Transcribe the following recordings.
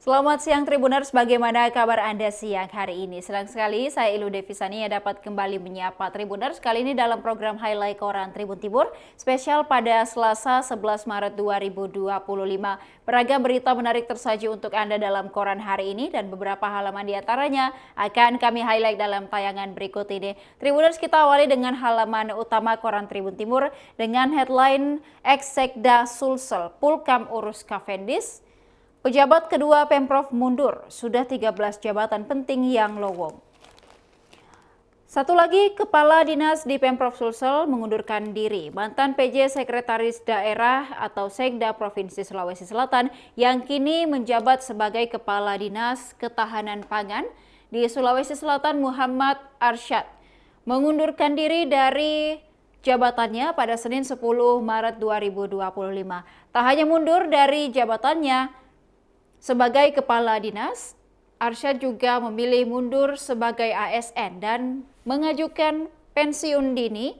Selamat siang Tribuners, bagaimana kabar Anda siang hari ini? Senang sekali saya Ilu Devisani yang dapat kembali menyapa Tribuners kali ini dalam program Highlight Koran Tribun Timur spesial pada Selasa 11 Maret 2025. Beragam berita menarik tersaji untuk Anda dalam koran hari ini dan beberapa halaman diantaranya akan kami highlight dalam tayangan berikut ini. Tribuners, kita awali dengan halaman utama koran Tribun Timur dengan headline Ex-Sekda Sulsel, Pulkam urus Cavendish. Pejabat kedua Pemprov mundur, sudah 13 jabatan penting yang lowong. Satu lagi, Kepala Dinas di Pemprov Sulsel mengundurkan diri. Mantan PJ Sekretaris Daerah atau Sekda Provinsi Sulawesi Selatan yang kini menjabat sebagai Kepala Dinas Ketahanan Pangan di Sulawesi Selatan, Muhammad Arsyad, mengundurkan diri dari jabatannya pada Senin 10 Maret 2025. Tak hanya mundur dari jabatannya sebagai Kepala Dinas, Arsyad juga memilih mundur sebagai ASN dan mengajukan pensiun dini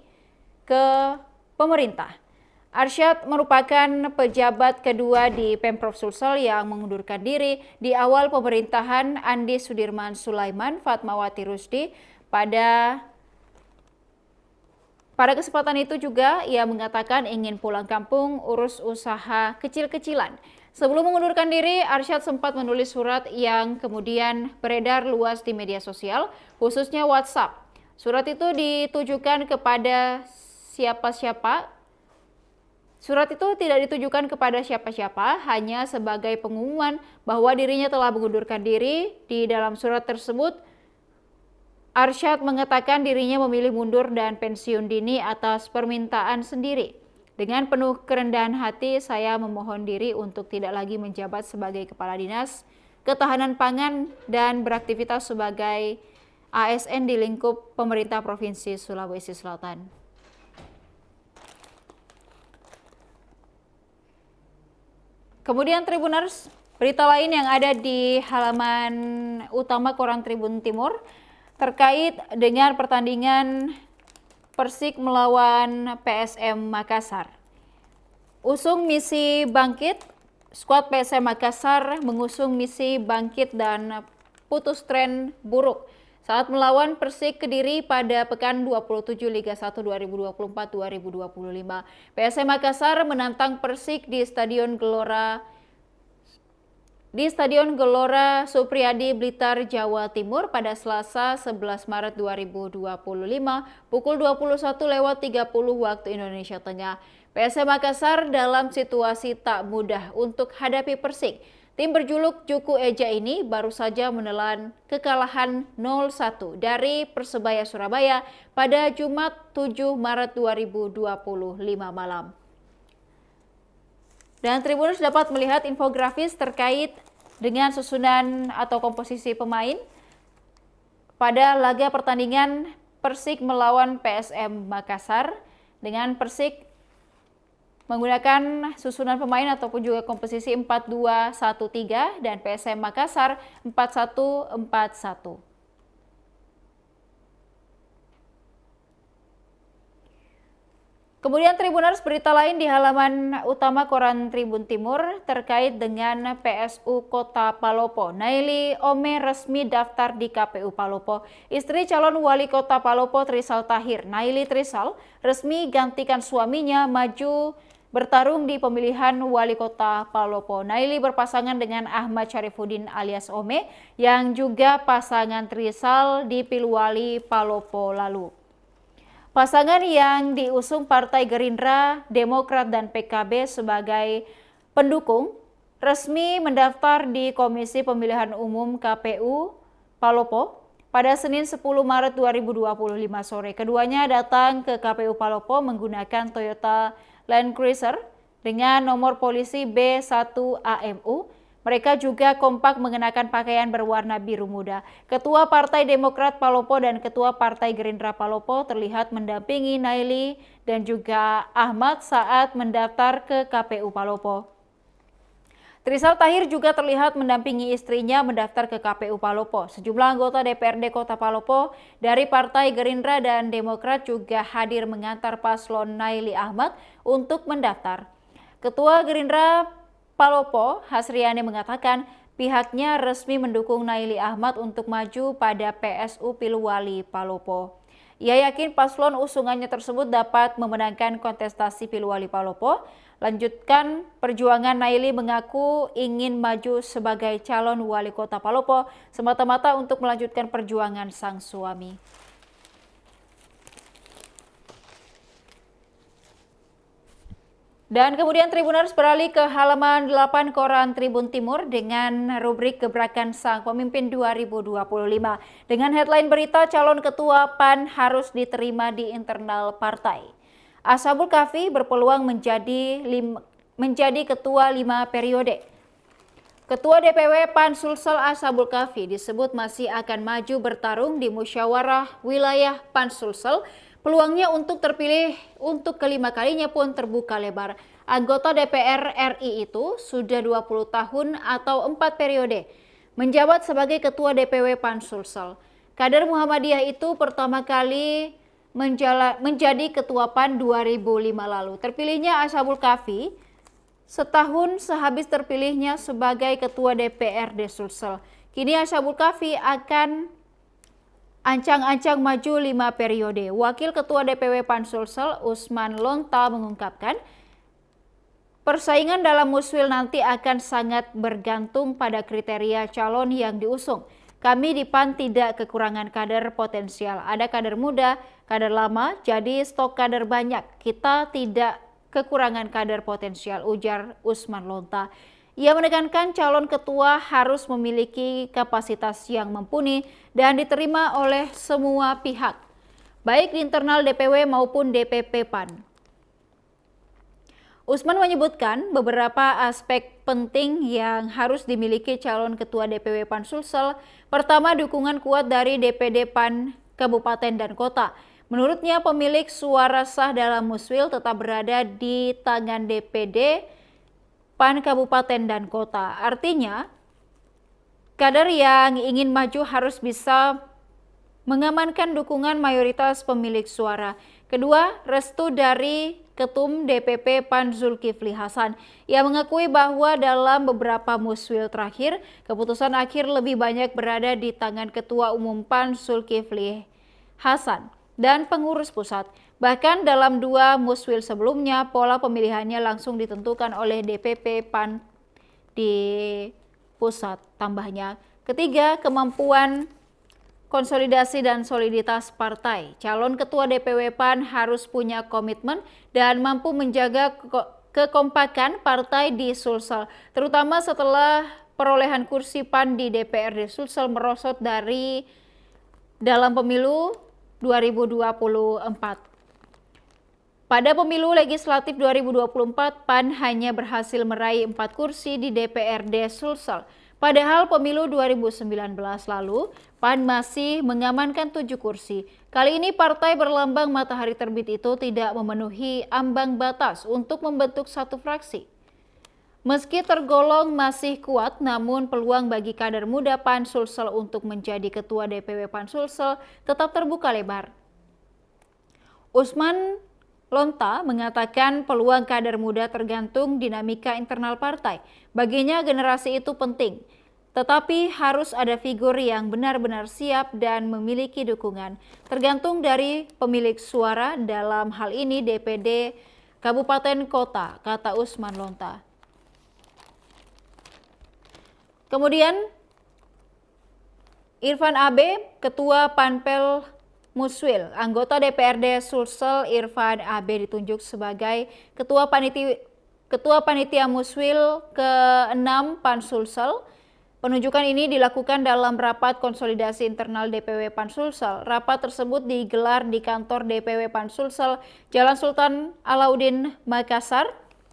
ke pemerintah. Arsyad merupakan pejabat kedua di Pemprov Sulsel yang mengundurkan diri di awal pemerintahan Andi Sudirman Sulaiman Fatmawati Rusdi. Pada kesempatan itu juga ia mengatakan ingin pulang kampung urus usaha kecil-kecilan. Sebelum mengundurkan diri, Arsyad sempat menulis surat yang kemudian beredar luas di media sosial, khususnya WhatsApp. Surat itu ditujukan kepada siapa-siapa. Surat itu tidak ditujukan kepada siapa-siapa, hanya sebagai pengumuman bahwa dirinya telah mengundurkan diri. Di dalam surat tersebut, Arsyad mengatakan dirinya memilih mundur dan pensiun dini atas permintaan sendiri. Dengan penuh kerendahan hati, saya memohon diri untuk tidak lagi menjabat sebagai Kepala Dinas Ketahanan Pangan dan beraktivitas sebagai ASN di lingkup pemerintah Provinsi Sulawesi Selatan. Kemudian Tribuners, berita lain yang ada di halaman utama koran Tribun Timur terkait dengan pertandingan Persik melawan PSM Makassar. Usung misi bangkit, skuad PSM Makassar mengusung misi bangkit dan putus tren buruk saat melawan Persik Kediri pada pekan 27 Liga 1 2024-2025. PSM Makassar menantang Persik di Stadion Gelora Supriyadi Blitar, Jawa Timur pada Selasa 11 Maret 2025 pukul 21.30 waktu Indonesia Tengah. PSM Makassar dalam situasi tak mudah untuk hadapi Persik. Tim berjuluk Juku Eja ini baru saja menelan kekalahan 0-1 dari Persebaya Surabaya pada Jumat 7 Maret 2025 malam. Dan Tribuners dapat melihat infografis terkait dengan susunan atau komposisi pemain pada laga pertandingan Persik melawan PSM Makassar, dengan Persik menggunakan susunan pemain ataupun juga komposisi 4-2-1-3 dan PSM Makassar 4-1-4-1. Kemudian Tribuners, berita lain di halaman utama koran Tribun Timur terkait dengan PSU Kota Palopo. Naili Ome resmi daftar di KPU Palopo. Istri calon wali kota Palopo Trisal Tahir, Naili Trisal, resmi gantikan suaminya maju bertarung di pemilihan wali kota Palopo. Naili berpasangan dengan Ahmad Syarifuddin alias Ome yang juga pasangan Trisal di Pilwali Palopo lalu. Pasangan yang diusung Partai Gerindra, Demokrat, dan PKB sebagai pendukung resmi mendaftar di Komisi Pemilihan Umum KPU Palopo pada Senin 10 Maret 2025 sore. Keduanya datang ke KPU Palopo menggunakan Toyota Land Cruiser dengan nomor polisi B1AMU. Mereka juga kompak mengenakan pakaian berwarna biru muda. Ketua Partai Demokrat Palopo dan Ketua Partai Gerindra Palopo terlihat mendampingi Naili dan juga Ahmad saat mendaftar ke KPU Palopo. Trisal Tahir juga terlihat mendampingi istrinya mendaftar ke KPU Palopo. Sejumlah anggota DPRD Kota Palopo dari Partai Gerindra dan Demokrat juga hadir mengantar paslon Naili Ahmad untuk mendaftar. Ketua Gerindra Palopo, Hasriani, mengatakan pihaknya resmi mendukung Naili Ahmad untuk maju pada PSU Pilwali Palopo. Ia yakin paslon usungannya tersebut dapat memenangkan kontestasi Pilwali Palopo. Lanjutkan perjuangan, Naili mengaku ingin maju sebagai calon wali kota Palopo semata-mata untuk melanjutkan perjuangan sang suami. Dan kemudian Tribuners beralih ke halaman 8 koran Tribun Timur dengan rubrik Gebrakan Sang Pemimpin 2025. Dengan headline berita calon ketua PAN harus diterima di internal partai. Ashabul Kahfi berpeluang menjadi ketua 5 periode. Ketua DPW PAN Sulsel Ashabul Kahfi disebut masih akan maju bertarung di musyawarah wilayah PAN Sulsel. Peluangnya untuk terpilih untuk kelima kalinya pun terbuka lebar. Anggota DPR RI itu sudah 20 tahun atau 4 periode menjabat sebagai ketua DPW PAN Sulsel. Kader Muhammadiyah itu pertama kali menjadi ketua PAN 2005 lalu. Terpilihnya Ashabul Kahfi setahun sehabis terpilihnya sebagai ketua DPRD Sulsel. Kini Ashabul Kahfi akan ancang-ancang maju 5 periode. Wakil Ketua DPW PAN Sulsel Usman Lonta mengungkapkan, persaingan dalam muswil nanti akan sangat bergantung pada kriteria calon yang diusung. Kami di PAN tidak kekurangan kader potensial. Ada kader muda, kader lama, jadi stok kader banyak. Kita tidak kekurangan kader potensial, ujar Usman Lonta. Ia menekankan calon ketua harus memiliki kapasitas yang mumpuni dan diterima oleh semua pihak, baik di internal DPW maupun DPP PAN. Usman menyebutkan beberapa aspek penting yang harus dimiliki calon ketua DPW PAN Sulsel. Pertama, dukungan kuat dari DPD PAN Kabupaten dan Kota. Menurutnya, pemilik suara sah dalam muswil tetap berada di tangan DPD PAN Kabupaten dan Kota. Artinya, kader yang ingin maju harus bisa mengamankan dukungan mayoritas pemilik suara. Kedua, restu dari Ketum DPP PAN Zulkifli Hasan. Ia mengakui bahwa dalam beberapa muswil terakhir, keputusan akhir lebih banyak berada di tangan Ketua Umum PAN Zulkifli Hasan dan pengurus pusat. Bahkan dalam 2 muswil sebelumnya, pola pemilihannya langsung ditentukan oleh DPP PAN di pusat. Tambahnya, ketiga, kemampuan konsolidasi dan soliditas partai. Calon ketua DPW PAN harus punya komitmen dan mampu menjaga kekompakan partai di Sulsel, terutama setelah perolehan kursi PAN di DPRD Sulsel merosot dari dalam pemilu 2024. Pada pemilu legislatif 2024, PAN hanya berhasil meraih 4 kursi di DPRD Sulsel. Padahal pemilu 2019 lalu, PAN masih mengamankan 7 kursi. Kali ini partai berlambang matahari terbit itu tidak memenuhi ambang batas untuk membentuk satu fraksi. Meski tergolong masih kuat, namun peluang bagi kader muda PAN Sulsel untuk menjadi ketua DPW PAN Sulsel tetap terbuka lebar. Usman Lonta mengatakan peluang kader muda tergantung dinamika internal partai. Baginya generasi itu penting, tetapi harus ada figur yang benar-benar siap dan memiliki dukungan. Tergantung dari pemilik suara, dalam hal ini DPD Kabupaten Kota, kata Usman Lonta. Kemudian Irfan Abe, Ketua Panpel Muswil, anggota DPRD Sulsel Irfan Abe ditunjuk sebagai Ketua Panitia Muswil ke-6 PAN Sulsel. Penunjukan ini dilakukan dalam rapat konsolidasi internal DPW PAN Sulsel. Rapat tersebut digelar di kantor DPW PAN Sulsel, Jalan Sultan Alauddin, Makassar,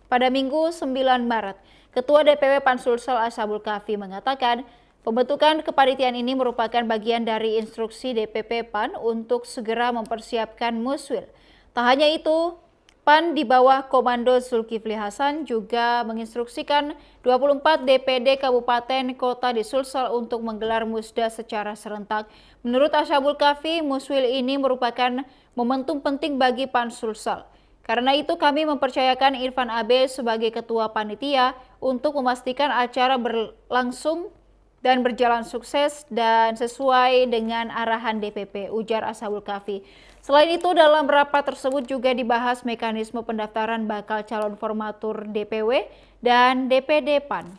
pada Minggu 9 Maret. Ketua DPW PAN Sulsel Ashabul Kahfi mengatakan, pembentukan kepanitiaan ini merupakan bagian dari instruksi DPP PAN untuk segera mempersiapkan muswil. Tak hanya itu, PAN di bawah Komando Zulkifli Hasan juga menginstruksikan 24 DPD Kabupaten Kota di Sulsel untuk menggelar musda secara serentak. Menurut Ashabul Kahfi, muswil ini merupakan momentum penting bagi PAN Sulsel. Karena itu kami mempercayakan Irfan Abe sebagai ketua panitia untuk memastikan acara berlangsung dan berjalan sukses dan sesuai dengan arahan DPP, ujar Ashabul Kahfi. Selain itu, dalam rapat tersebut juga dibahas mekanisme pendaftaran bakal calon formatur DPW dan DPD PAN.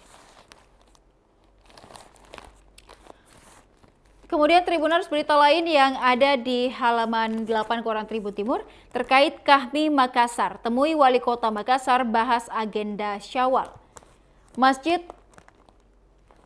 Kemudian Tribuners, berita lain yang ada di halaman 8 Koran Tribun Timur terkait Kahmi Makassar. Temui Wali Kota Makassar, bahas agenda Syawal.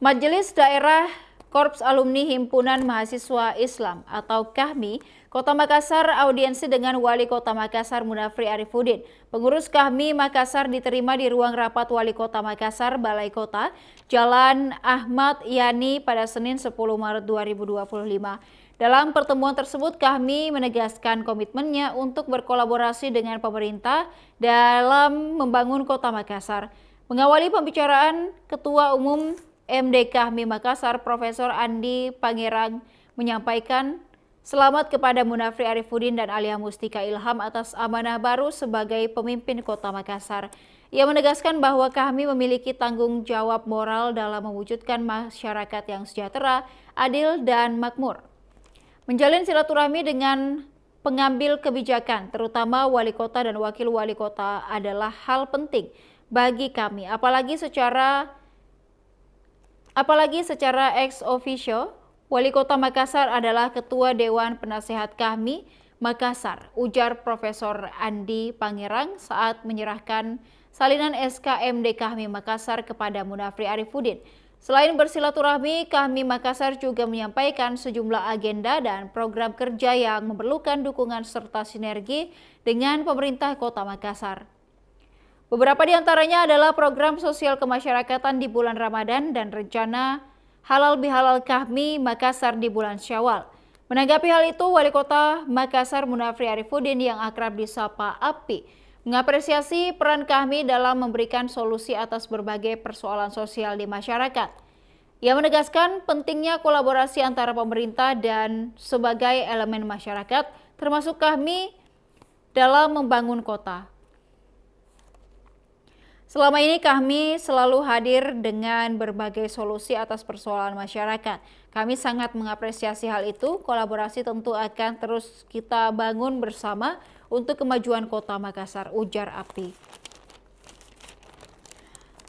Majelis Daerah Korps Alumni Himpunan Mahasiswa Islam atau Kahmi Kota Makassar audiensi dengan Wali Kota Makassar Munafri Arifudin. Pengurus Kahmi Makassar diterima di ruang rapat Wali Kota Makassar Balai Kota Jalan Ahmad Yani pada Senin 10 Maret 2025. Dalam pertemuan tersebut, Kahmi menegaskan komitmennya untuk berkolaborasi dengan pemerintah dalam membangun Kota Makassar. Mengawali pembicaraan, Ketua Umum MD Kahmi Makassar Profesor Andi Pangerang menyampaikan selamat kepada Munafri Arifudin dan Alia Mustika Ilham atas amanah baru sebagai pemimpin Kota Makassar. Ia menegaskan bahwa Kahmi memiliki tanggung jawab moral dalam mewujudkan masyarakat yang sejahtera, adil, dan makmur. Menjalin silaturahmi dengan pengambil kebijakan, terutama wali kota dan wakil wali kota, adalah hal penting bagi kami, apalagi secara ex officio. Wali Kota Makassar adalah Ketua Dewan Penasehat Kahmi Makassar, ujar Profesor Andi Pangerang saat menyerahkan salinan SK MD Kahmi Makassar kepada Munafri Arifudin. Selain bersilaturahmi, Kahmi Makassar juga menyampaikan sejumlah agenda dan program kerja yang memerlukan dukungan serta sinergi dengan pemerintah Kota Makassar. Beberapa di antaranya adalah program sosial kemasyarakatan di bulan Ramadan dan rencana Halal Bihalal Kahmi Makassar di bulan Syawal. Menanggapi hal itu, Wali Kota Makassar Munafri Arifudin yang akrab disapa Api mengapresiasi peran Kahmi dalam memberikan solusi atas berbagai persoalan sosial di masyarakat. Ia menegaskan pentingnya kolaborasi antara pemerintah dan sebagai elemen masyarakat, termasuk Kahmi, dalam membangun kota. Selama ini Kahmi selalu hadir dengan berbagai solusi atas persoalan masyarakat. Kami sangat mengapresiasi hal itu. Kolaborasi tentu akan terus kita bangun bersama untuk kemajuan Kota Makassar, ujar Api.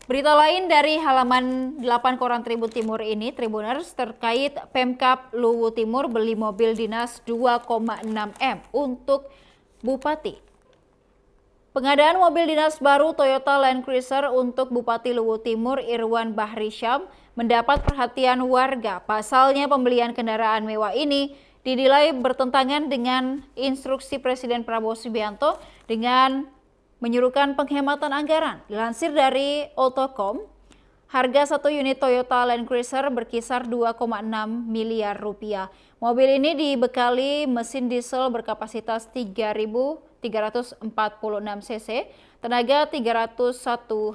Berita lain dari halaman 8 Koran Tribun Timur ini, Tribuners, terkait Pemkab Luwu Timur beli mobil dinas 2,6 M untuk Bupati. Pengadaan mobil dinas baru Toyota Land Cruiser untuk Bupati Luwu Timur Irwan Bahri Syam mendapat perhatian warga. Pasalnya pembelian kendaraan mewah ini dinilai bertentangan dengan instruksi Presiden Prabowo Subianto dengan menyuruhkan penghematan anggaran. Dilansir dari Autocom, harga satu unit Toyota Land Cruiser berkisar 2,6 miliar rupiah. Mobil ini dibekali mesin diesel berkapasitas 3.346 cc, tenaga 301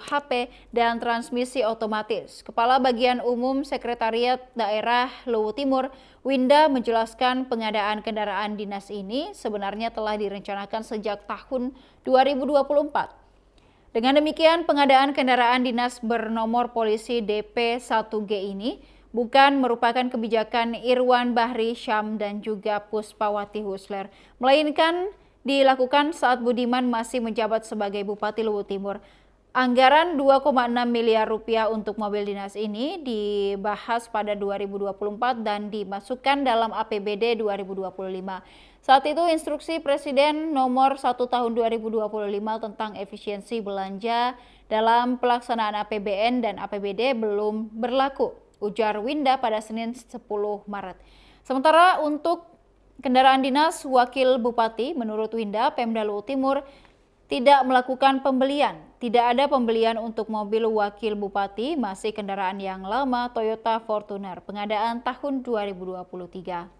HP, dan transmisi otomatis. Kepala Bagian Umum Sekretariat Daerah Luwu Timur, Winda, menjelaskan pengadaan kendaraan dinas ini sebenarnya telah direncanakan sejak tahun 2024. Dengan demikian, pengadaan kendaraan dinas bernomor polisi DP1G ini bukan merupakan kebijakan Irwan Bahri Syam dan juga Puspawati Husler, melainkan dilakukan saat Budiman masih menjabat sebagai Bupati Luwu Timur. Anggaran 2,6 miliar rupiah untuk mobil dinas ini dibahas pada 2024 dan dimasukkan dalam APBD 2025. Saat itu instruksi Presiden nomor 1 tahun 2025 tentang efisiensi belanja dalam pelaksanaan APBN dan APBD belum berlaku, ujar Winda pada Senin 10 Maret. Sementara untuk kendaraan dinas Wakil Bupati, menurut Winda, Pemda Luwu Timur tidak melakukan pembelian. Tidak ada pembelian untuk mobil Wakil Bupati, masih kendaraan yang lama Toyota Fortuner, pengadaan tahun 2023.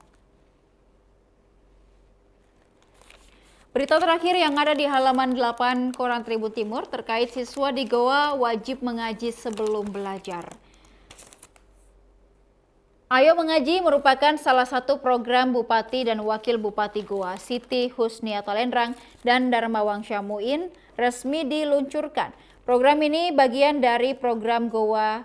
Berita terakhir yang ada di halaman 8 Koran Tribun Timur terkait siswa di Goa wajib mengaji sebelum belajar. Ayo Mengaji merupakan salah satu program Bupati dan Wakil Bupati Goa, Siti Husnia Talenrang dan Darmawang Syamuin resmi diluncurkan. Program ini bagian dari program Goa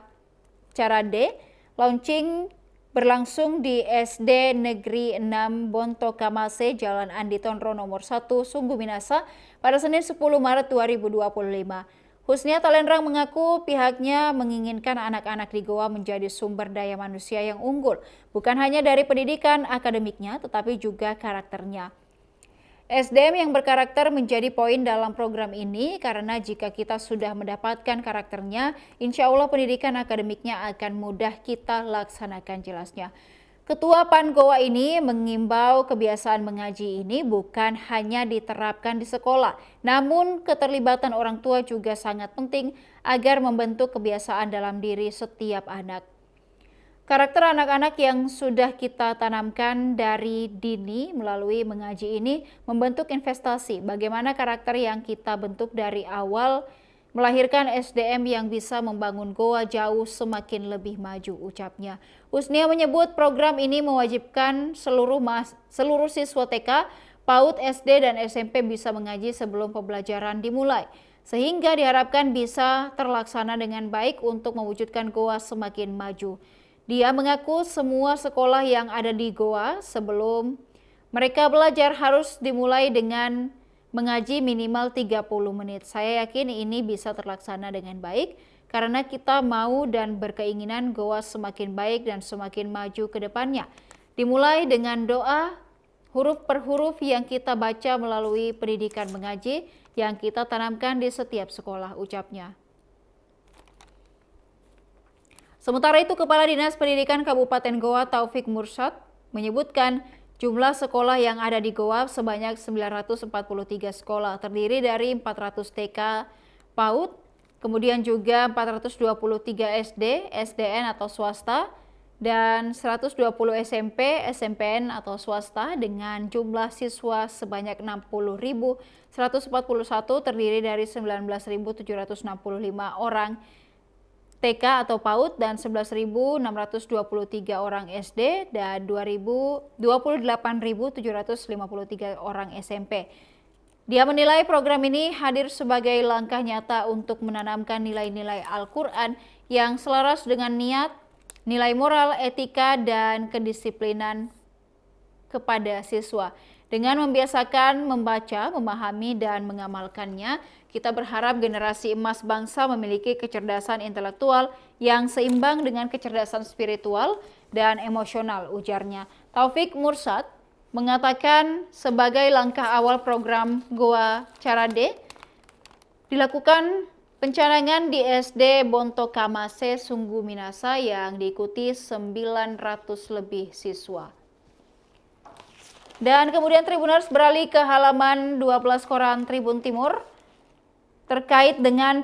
Carade, launching berlangsung di SD Negeri 6 Bonto Kamase, Jalan Andi Tonro nomor 1, Sungguh Minasa pada Senin 10 Maret 2025. Husnia Talenrang mengaku pihaknya menginginkan anak-anak di Goa menjadi sumber daya manusia yang unggul, bukan hanya dari pendidikan akademiknya, tetapi juga karakternya. SDM yang berkarakter menjadi poin dalam program ini karena jika kita sudah mendapatkan karakternya, insya Allah pendidikan akademiknya akan mudah kita laksanakan, jelasnya. Ketua PAN Goa ini mengimbau kebiasaan mengaji ini bukan hanya diterapkan di sekolah, namun keterlibatan orang tua juga sangat penting agar membentuk kebiasaan dalam diri setiap anak. Karakter anak-anak yang sudah kita tanamkan dari dini melalui mengaji ini membentuk investasi. Bagaimana karakter yang kita bentuk dari awal melahirkan SDM yang bisa membangun Goa jauh semakin lebih maju, ucapnya. Husnia menyebut program ini mewajibkan seluruh siswa TK, PAUD, SD, dan SMP bisa mengaji sebelum pembelajaran dimulai, sehingga diharapkan bisa terlaksana dengan baik untuk mewujudkan Goa semakin maju. Dia mengaku semua sekolah yang ada di Goa sebelum mereka belajar harus dimulai dengan mengaji minimal 30 menit. Saya yakin ini bisa terlaksana dengan baik karena kita mau dan berkeinginan Goa semakin baik dan semakin maju ke depannya. Dimulai dengan doa huruf per huruf yang kita baca melalui pendidikan mengaji yang kita tanamkan di setiap sekolah, ucapnya. Sementara itu, Kepala Dinas Pendidikan Kabupaten Goa Taufik Mursyad menyebutkan jumlah sekolah yang ada di Goa sebanyak 943 sekolah, terdiri dari 400 TK PAUD, kemudian juga 423 SD, SDN atau swasta, dan 120 SMP, SMPN atau swasta dengan jumlah siswa sebanyak 60.141, terdiri dari 19.765 orang TK atau PAUD dan 11.623 orang SD dan 28.753 orang SMP. Dia menilai program ini hadir sebagai langkah nyata untuk menanamkan nilai-nilai Al-Quran yang selaras dengan niat, nilai moral, etika, dan kedisiplinan kepada siswa. Dengan membiasakan membaca, memahami, dan mengamalkannya, kita berharap generasi emas bangsa memiliki kecerdasan intelektual yang seimbang dengan kecerdasan spiritual dan emosional, ujarnya. Taufik Mursyad mengatakan sebagai langkah awal program Goa Carade dilakukan pencanangan di SD Bonto Kamase, Sungguh Minasa yang diikuti 900 lebih siswa. Dan kemudian Tribuners beralih ke halaman 12 koran Tribun Timur terkait dengan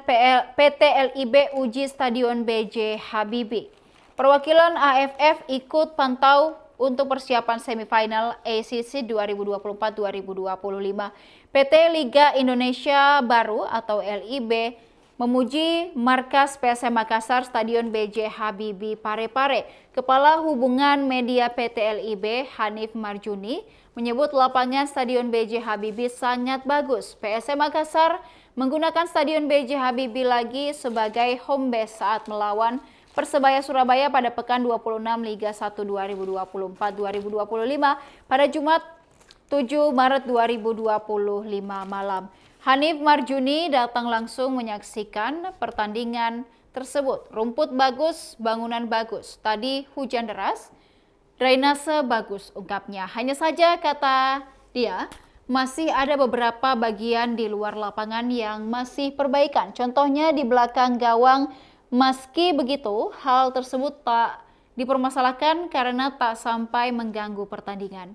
PT LIB uji Stadion B.J. Habibie. Perwakilan AFF ikut pantau untuk persiapan semifinal ACC 2024-2025. PT Liga Indonesia Baru atau LIB memuji markas PSM Makassar Stadion B.J. Habibie Parepare. Kepala Hubungan Media PT LIB Hanif Marjuni menyebut lapangan Stadion B.J. Habibie sangat bagus. PSM Makassar menggunakan Stadion B.J. Habibie lagi sebagai home base saat melawan Persebaya Surabaya pada pekan 26 Liga 1 2024-2025 pada Jumat 7 Maret 2025 malam. Hanif Marjuni datang langsung menyaksikan pertandingan tersebut. Rumput bagus, bangunan bagus. Tadi hujan deras, drainase bagus, ungkapnya. Hanya saja, kata dia, masih ada beberapa bagian di luar lapangan yang masih perbaikan. Contohnya di belakang gawang. Meski begitu, hal tersebut tak dipermasalahkan karena tak sampai mengganggu pertandingan.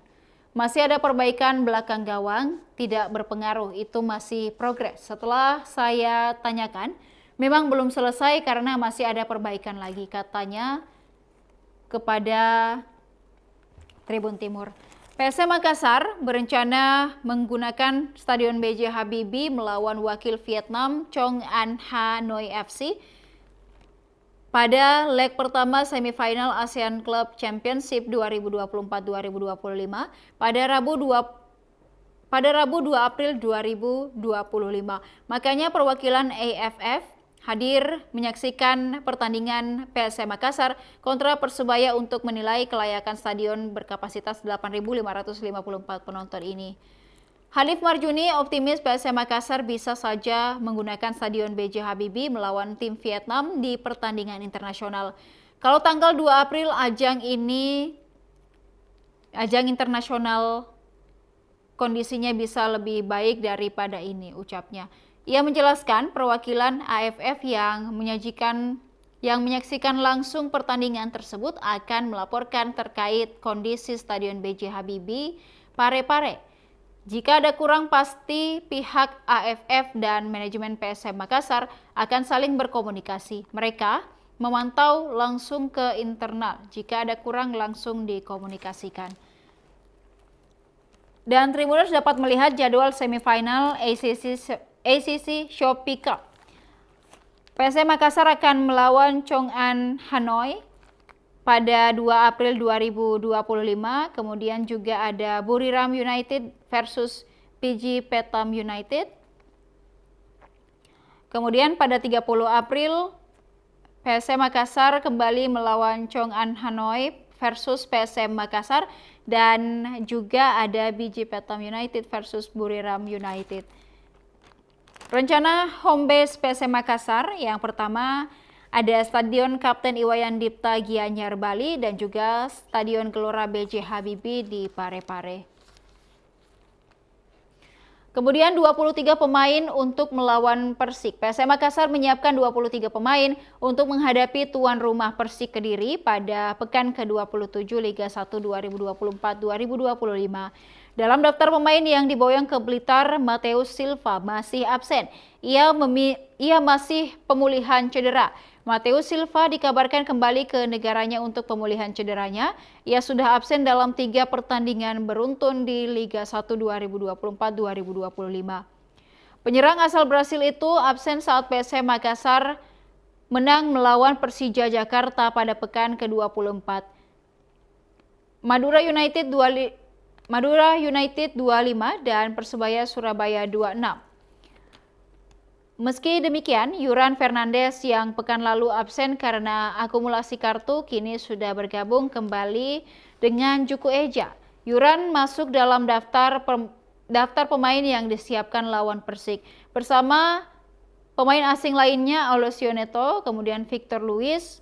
Masih ada perbaikan belakang gawang, tidak berpengaruh, itu masih progres. Setelah saya tanyakan, memang belum selesai karena masih ada perbaikan lagi, katanya kepada Tribun Timur. PSM Makassar berencana menggunakan Stadion B.J. Habibie melawan wakil Vietnam Chong An Hanoi FC pada leg pertama semifinal ASEAN Club Championship 2024-2025 pada Rabu 2 April 2025. Makanya perwakilan AFF hadir menyaksikan pertandingan PSM Makassar kontra Persebaya untuk menilai kelayakan stadion berkapasitas 8.554 penonton ini. Hanif Marjuni optimis PSM Makassar bisa saja menggunakan Stadion B.J. Habibie melawan tim Vietnam di pertandingan internasional. Kalau tanggal 2 April ajang internasional kondisinya bisa lebih baik daripada ini, ucapnya. Ia menjelaskan perwakilan AFF yang menyaksikan langsung pertandingan tersebut akan melaporkan terkait kondisi Stadion B.J. Habibie Parepare. Jika ada kurang, pasti pihak AFF dan manajemen PSM Makassar akan saling berkomunikasi. Mereka memantau langsung ke internal. Jika ada kurang, langsung dikomunikasikan. Dan Tribuners dapat melihat jadwal semifinal ACC Shopee Cup. PSM Makassar akan melawan Chong'an Hanoi pada 2 April 2025, kemudian juga ada Buriram United versus PG Petam United. Kemudian pada 30 April, PSM Makassar kembali melawan Chong'an Hanoi versus PSM Makassar, dan juga ada BG Petam United versus Buriram United. Rencana home base PSM Makassar yang pertama ada Stadion Kapten Iwayan Dipta Gianyar Bali dan juga Stadion Gelora B.J. Habibie di Parepare. Kemudian 23 pemain untuk melawan Persik. PSM Makassar menyiapkan 23 pemain untuk menghadapi tuan rumah Persik Kediri pada pekan ke-27 Liga 1 2024-2025. Dalam daftar pemain yang diboyong ke Blitar, Mateus Silva masih absen. Ia masih pemulihan cedera. Mateus Silva dikabarkan kembali ke negaranya untuk pemulihan cederanya. Ia sudah absen dalam 3 pertandingan beruntun di Liga 1 2024-2025. Penyerang asal Brasil itu absen saat PSM Makassar menang melawan Persija Jakarta pada pekan ke-24. Madura United 25 dan Persebaya Surabaya 26. Meski demikian, Yuran Fernandes yang pekan lalu absen karena akumulasi kartu kini sudah bergabung kembali dengan Juku Eja. Yuran masuk dalam daftar pemain yang disiapkan lawan Persik bersama pemain asing lainnya Alessio Neto, kemudian Victor Luis,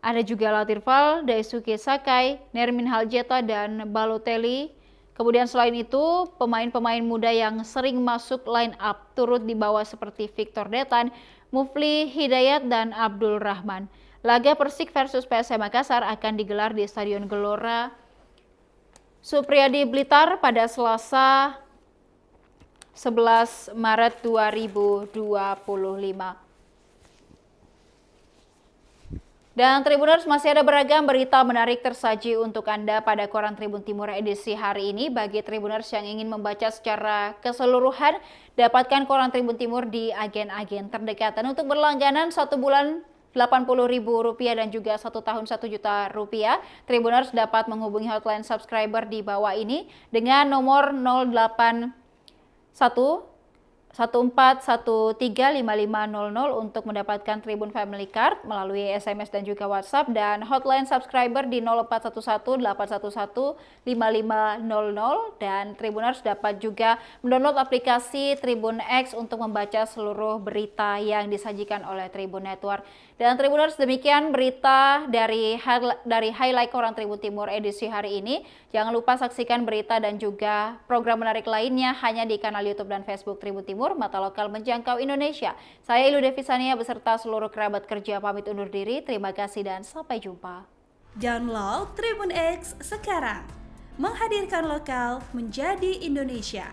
ada juga Latirval, Daisuke Sakai, Nermin Haljeta dan Balotelli. Kemudian selain itu, pemain-pemain muda yang sering masuk line up turut dibawa seperti Victor Detan, Mufli Hidayat, dan Abdul Rahman. Laga Persik versus PSM Makassar akan digelar di Stadion Gelora Supriyadi Blitar pada Selasa 11 Maret 2025. Dan Tribuners, masih ada beragam berita menarik tersaji untuk Anda pada Koran Tribun Timur edisi hari ini. Bagi Tribuners yang ingin membaca secara keseluruhan, dapatkan Koran Tribun Timur di agen-agen terdekat. Dan untuk berlangganan 1 bulan Rp80.000 dan juga 1 tahun Rp1.000.000, Tribuners dapat menghubungi hotline subscriber di bawah ini dengan nomor 081 14135500 untuk mendapatkan Tribun Family Card melalui SMS dan juga WhatsApp, dan hotline subscriber di 0411-811-5500. Dan Tribuners dapat juga mendownload aplikasi Tribun X untuk membaca seluruh berita yang disajikan oleh Tribun Network. Dan Tribuners, demikian berita dari Highlight Koran Tribun Timur edisi hari ini. Jangan lupa saksikan berita dan juga program menarik lainnya hanya di kanal YouTube dan Facebook Tribun Timur, mata lokal menjangkau Indonesia. Saya Ilu Devisania beserta seluruh kerabat kerja pamit undur diri. Terima kasih dan sampai jumpa. Download Tribun X sekarang. Menghadirkan lokal menjadi Indonesia.